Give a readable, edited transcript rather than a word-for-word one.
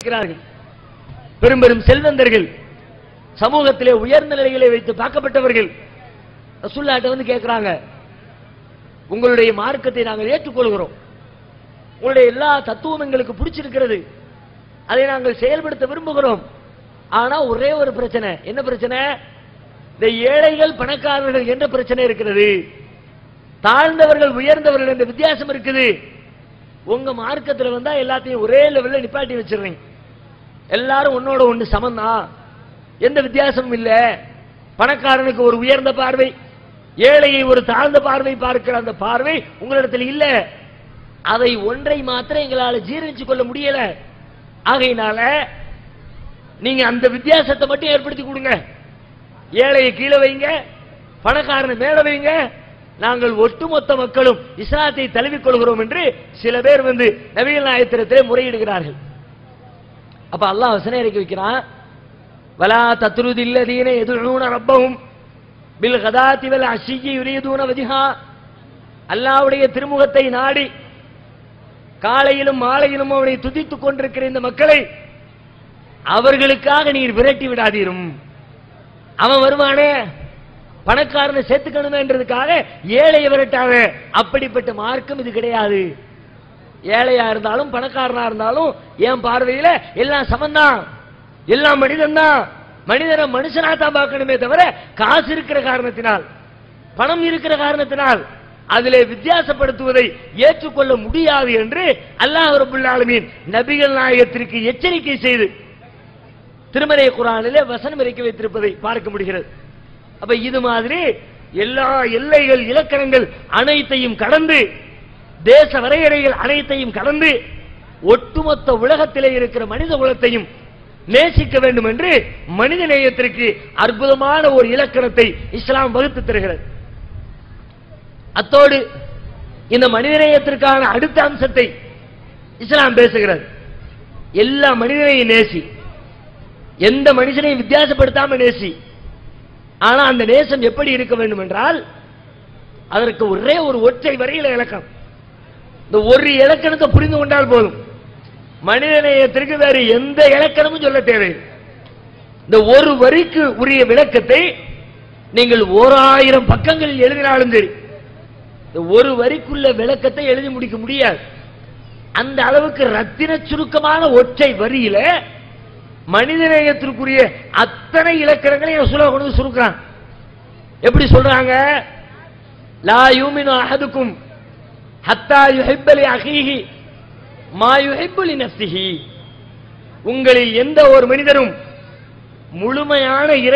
இருக்கிறார்கள். பெரும் பெரும் செல்வந்தர்கள், சமூகத்திலே உயர்ந்த நிலைகளை வைத்து பார்க்கப்பட்டவர்கள் ரசூலுல்லாஹ்ட்ட வந்து கேட்கிறாங்க, உங்களுடைய மார்க்கத்தை நாங்கள் ஏற்றுக்கொள்கிறோம், உங்களுடைய எல்லா தத்துவம் எங்களுக்கு பிடிச்சிருக்கிறது, அதை நாங்கள் செயல்படுத்த விரும்புகிறோம். ஆனா ஒரே ஒரு பிரச்சனை. என்ன பிரச்சனை? இந்த ஏழைகள் பணக்காரர்கள் என்ற பிரச்சனை இருக்கிறது, தாழ்ந்தவர்கள் உயர்ந்தவர்கள் என்ற வித்தியாசம் இருக்குது. உங்க மார்க்கத்தில் வந்தா எல்லாத்தையும் ஒரே லெவல்ல நிப்பாட்டி வச்சிருக்கீங்க, எல்லாரும் ஒன்னோட ஒண்ணு சமந்தான், எந்த வித்தியாசமும் இல்ல. பணக்காரனுக்கு ஒரு உயர்ந்த பார்வை, ஏழையை ஒரு தாழ்ந்த பார்வை பார்க்கிற அந்த பார்வை உங்களிடத்தில் இல்ல. அதை ஒன்றை மாத்திரம் எங்களால் ஜீரணிச்சு கொள்ள முடியல. ஆகையினால நீங்க அந்த வித்தியாசத்தை மட்டும் ஏற்படுத்தி கொடுங்க, ஏழையை கீழே வைங்க, பணக்காரனை மேல வைங்க, நாங்கள் ஒட்டுமொத்த மக்களும் இஸ்லாத்தை தழுவிக் கொள்கிறோம் என்று சில பேர் வந்து நபிகள் நாயகத்திலே முறையிடுகிறார்கள். அப்ப அல்லாஹ் வசனம் இறக்கி வைக்கிறான், வலா தத்ருதில்லதீன யதுஊன ரப்பஹும் பில் கதாத்தி வல் அஷிய்யி யுரீதுன வஜ்ஹா. அல்லாஹ்வுடைய திருமுகத்தை நாடி காலையிலும் மாலையிலும் அவனை துதித்துக் கொண்டிருக்கிற இந்த மக்களை அவர்களுக்காக நீர் விரட்டி விடாதீரும். அவன் வருவானே பணக்காரனை சேர்த்துக்கணுமேன்றதுக்காக ஏழையை விரட்டாத, அப்படிப்பட்ட மார்க்கம் இது கிடையாது. ஏழையா இருந்தாலும் பணக்காரனா இருந்தாலும் என் பார்வையில எல்லாம் சமந்தான், எல்லாம் மனிதன் தான். மனிதனை மனுஷனா தான் பார்க்கணுமே தவிர காசு இருக்கிற காரணத்தினால், பணம் இருக்கிற காரணத்தினால் அதிலே வித்தியாசப்படுத்துவதை ஏற்றுக்கொள்ள முடியாது என்று அல்லாஹ் ரப்பல் ஆலமீன் நபிகள் நாயகத்திற்கு எச்சரிக்கை செய்து திருமறை குர்ஆனிலே வசனம் இறக்கி வைத்திருப்பதை பார்க்க முடிகிறது. அப்ப இது மாதிரி எல்லா எல்லைகள் இலக்கணங்கள் அனைத்தையும் கடந்து, தேச வரையறைகள் அனைத்தையும் கடந்து ஒட்டுமொத்த உலகத்திலே இருக்கிற மனித குலத்தையும் நேசிக்க வேண்டும் என்று மனித நேயத்திற்கு அற்புதமான ஒரு இலக்கணத்தை இஸ்லாம் வகுத்து தருகிறது. அத்தோடு இந்த மனிதநேயத்திற்கான அடுத்த அம்சத்தை இஸ்லாம் பேசுகிறது. எல்லா மனிதனையும் நேசி, எந்த மனுஷனையும் வித்தியாசப்படுத்தாம நேசி. ஆனா அந்த நேசம் எப்படி இருக்க வேண்டும் என்றால் அதற்கு ஒரே ஒரு ஒற்றை வரியில இலக்கணம். இந்த ஒரு இலக்கணத்தை புரிந்து கொண்டால் போதும், மனிதநேயத்திற்கு வேறு எந்த இலக்கணமும் சொல்ல தேவை. இந்த ஒரு வரிக்கு உரிய விளக்கத்தை நீங்கள் 1000 பக்கங்களில் எழுதினாலும் சரி, ஒரு வரிக்குள்ள விளக்கத்தை எழுதி முடிக்க முடியாது. அந்த அளவுக்கு ரத்தின சுருக்கமான ஒற்றை வரியில மனிதநேயத்திற்குரிய அத்தனை இலக்கணங்களையும் ரசூலுல்லாஹ் கொண்டு சுருக்குறாங்க. எப்படி சொல்றாங்க? லா யூமினு அஹதுக்கும் ஹத்தா யுஹிப்ப லி அஹீஹி மா யுஹிப்பு லி நஃப்ஸிஹி. உங்களில் எந்த ஒரு மனிதரும் முழுமையான இறை